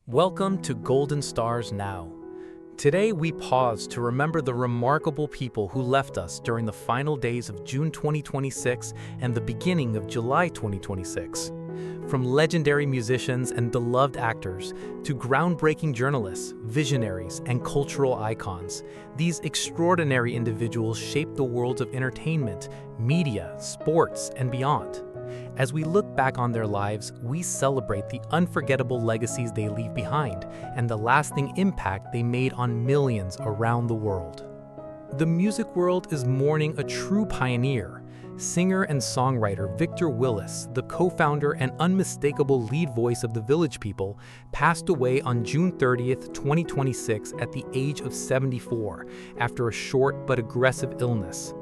Welcome to Golden Stars Now. Today we pause to remember the remarkable people who left us during the final days of June 2026 and the beginning of July 2026. From legendary musicians and beloved actors to groundbreaking journalists, visionaries, and cultural icons, these extraordinary individuals shaped the worlds of entertainment, media, sports, and beyond. As we look back on their lives, we celebrate the unforgettable legacies they leave behind and the lasting impact they made on millions around the world. The music world is mourning a true pioneer. Singer and songwriter Victor Willis, the co-founder and unmistakable lead voice of the Village People, passed away on June 30th, 2026 at the age of 74 after a short but aggressive illness.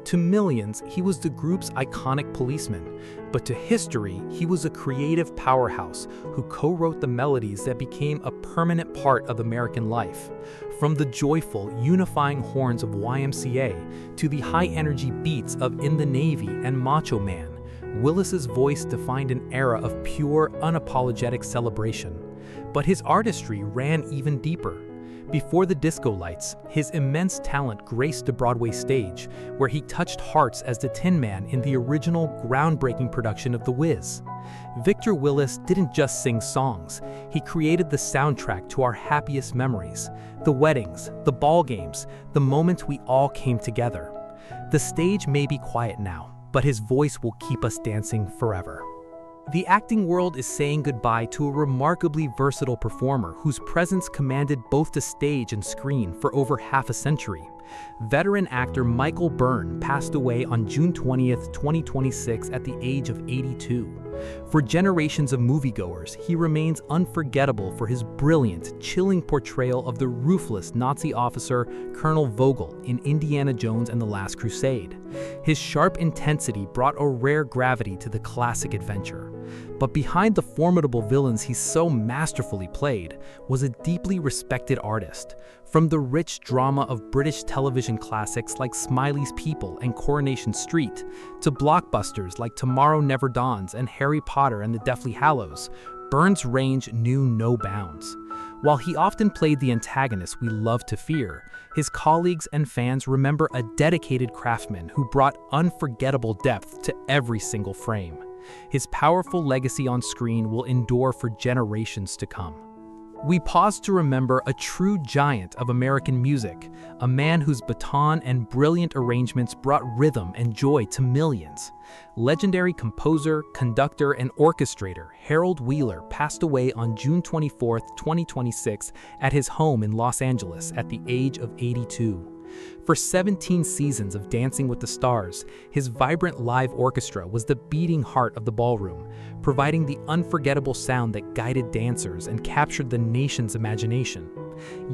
To millions, he was the group's iconic policeman, but to history, he was a creative powerhouse who co-wrote the melodies that became a permanent part of American life. From the joyful, unifying horns of YMCA to the high-energy beats of In the Navy and Macho Man, Willis's voice defined an era of pure, unapologetic celebration. But his artistry ran even deeper. Before the disco lights, his immense talent graced the Broadway stage, where he touched hearts as the Tin Man in the original groundbreaking production of The Wiz. Victor Willis didn't just sing songs, he created the soundtrack to our happiest memories, the weddings, the ball games, the moments we all came together. The stage may be quiet now, but his voice will keep us dancing forever. The acting world is saying goodbye to a remarkably versatile performer whose presence commanded both the stage and screen for over half a century. Veteran actor Michael Byrne passed away on June 20th, 2026 at the age of 82. For generations of moviegoers, he remains unforgettable for his brilliant, chilling portrayal of the ruthless Nazi officer Colonel Vogel in Indiana Jones and the Last Crusade. His sharp intensity brought a rare gravity to the classic adventure. But behind the formidable villains he so masterfully played was a deeply respected artist. From the rich drama of British television classics like Smiley's People and Coronation Street, to blockbusters like Tomorrow Never Dawns and Harry Potter and the Deathly Hallows, Byrne's range knew no bounds. While he often played the antagonist we love to fear, his colleagues and fans remember a dedicated craftsman who brought unforgettable depth to every single frame. His powerful legacy on screen will endure for generations to come. We pause to remember a true giant of American music, a man whose baton and brilliant arrangements brought rhythm and joy to millions. Legendary composer, conductor, and orchestrator Harold Wheeler passed away on June 24, 2026 at his home in Los Angeles at the age of 82. For 17 seasons of Dancing with the Stars, his vibrant live orchestra was the beating heart of the ballroom, providing the unforgettable sound that guided dancers and captured the nation's imagination.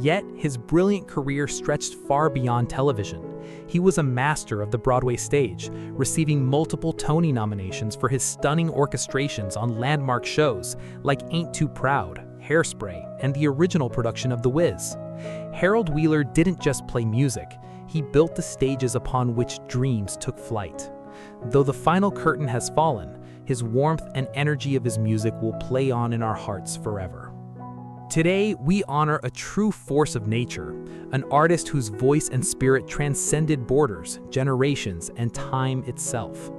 Yet, his brilliant career stretched far beyond television. He was a master of the Broadway stage, receiving multiple Tony nominations for his stunning orchestrations on landmark shows like Ain't Too Proud, Hairspray, and the original production of The Wiz. Harold Wheeler didn't just play music, he built the stages upon which dreams took flight. Though the final curtain has fallen, his warmth and energy of his music will play on in our hearts forever. Today, we honor a true force of nature, an artist whose voice and spirit transcended borders, generations, and time itself.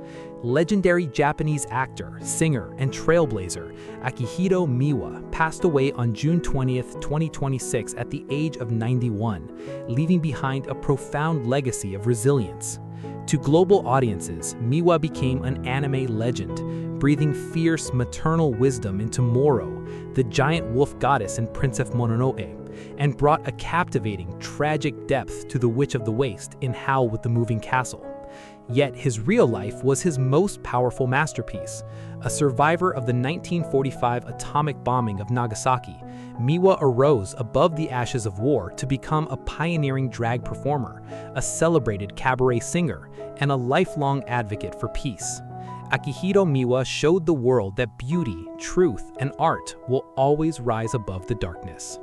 Legendary Japanese actor, singer, and trailblazer Akihito Miwa passed away on June 20th, 2026 at the age of 91, leaving behind a profound legacy of resilience. To global audiences, Miwa became an anime legend, breathing fierce maternal wisdom into Moro, the giant wolf goddess in Princess Mononoke, and brought a captivating, tragic depth to the Witch of the Waste in Howl with the Moving Castle. Yet his real life was his most powerful masterpiece. A survivor of the 1945 atomic bombing of Nagasaki, Miwa arose above the ashes of war to become a pioneering drag performer, a celebrated cabaret singer, and a lifelong advocate for peace. Akihito Miwa showed the world that beauty, truth, and art will always rise above the darkness.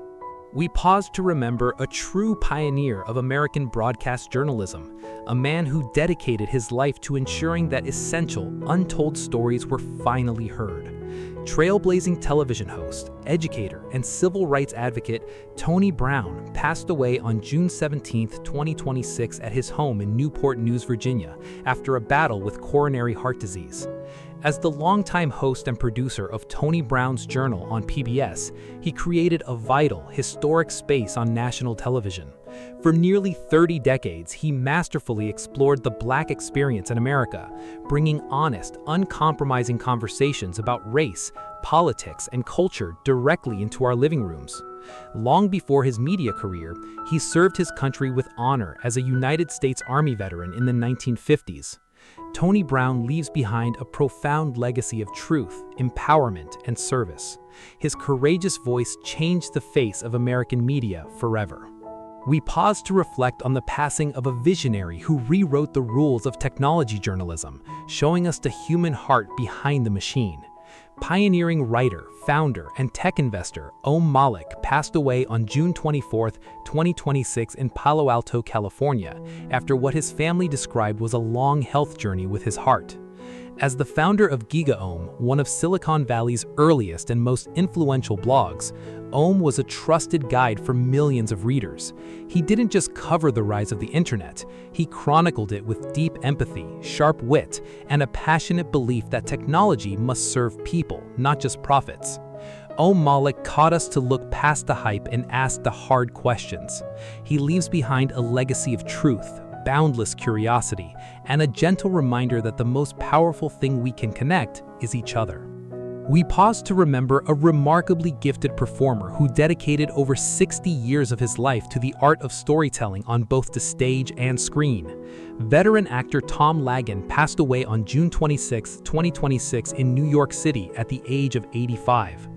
we pause to remember a true pioneer of American broadcast journalism, a man who dedicated his life to ensuring that essential, untold stories were finally heard. Trailblazing television host, educator, and civil rights advocate Tony Brown passed away on June 17, 2026 at his home in Newport News, Virginia, after a battle with coronary heart disease. As the longtime host and producer of Tony Brown's Journal on PBS, he created a vital, historic space on national television. For nearly 30 decades, he masterfully explored the Black experience in America, bringing honest, uncompromising conversations about race, politics, and culture directly into our living rooms. Long before his media career, he served his country with honor as a United States Army veteran in the 1950s. Tony Brown leaves behind a profound legacy of truth, empowerment, and service. His courageous voice changed the face of American media forever. We pause to reflect on the passing of a visionary who rewrote the rules of technology journalism, showing us the human heart behind the machine. Pioneering writer, founder, and tech investor Om Malik passed away on June 24, 2026 in Palo Alto, California, after what his family described was a long health journey with his heart. As the founder of GigaOM, one of Silicon Valley's earliest and most influential blogs, Om was a trusted guide for millions of readers. He didn't just cover the rise of the internet, he chronicled it with deep empathy, sharp wit, and a passionate belief that technology must serve people, not just profits. Om Malik taught us to look past the hype and ask the hard questions. He leaves behind a legacy of truth, boundless curiosity, and a gentle reminder that the most powerful thing we can connect is each other. We pause to remember a remarkably gifted performer who dedicated over 60 years of his life to the art of storytelling on both the stage and screen. Veteran actor Tom Lagan passed away on June 26, 2026 in New York City at the age of 85.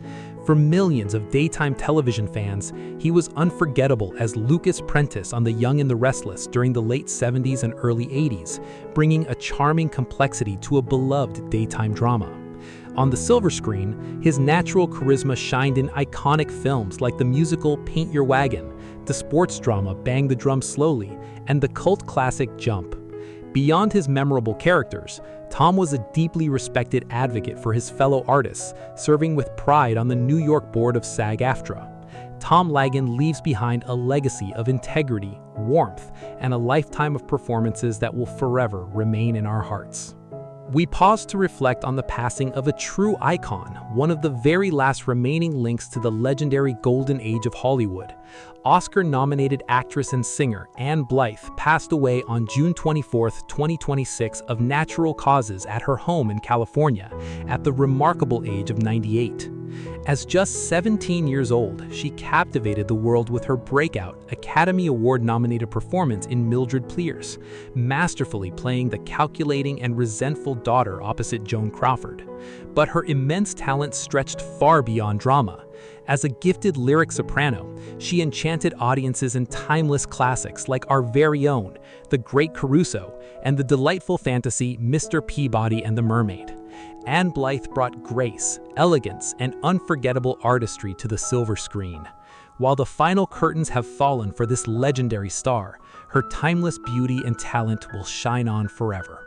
For millions of daytime television fans, he was unforgettable as Lucas Prentice on The Young and the Restless during the late 70s and early 80s, bringing a charming complexity to a beloved daytime drama. On the silver screen, his natural charisma shined in iconic films like the musical Paint Your Wagon, the sports drama Bang the Drum Slowly, and the cult classic Jump. Beyond his memorable characters, Tom was a deeply respected advocate for his fellow artists, serving with pride on the New York board of SAG-AFTRA. Tom Lagan leaves behind a legacy of integrity, warmth, and a lifetime of performances that will forever remain in our hearts. We pause to reflect on the passing of a true icon, one of the very last remaining links to the legendary golden age of Hollywood. Oscar-nominated actress and singer Ann Blyth passed away on June 24, 2026 of natural causes at her home in California, at the remarkable age of 98. As just 17 years old, she captivated the world with her breakout Academy Award-nominated performance in Mildred Pierce, masterfully playing the calculating and resentful daughter opposite Joan Crawford. But her immense talent stretched far beyond drama. As a gifted lyric soprano, she enchanted audiences in timeless classics like Our Very Own, The Great Caruso, and the delightful fantasy Mr. Peabody and the Mermaid. Ann Blyth brought grace, elegance, and unforgettable artistry to the silver screen. While the final curtains have fallen for this legendary star, her timeless beauty and talent will shine on forever.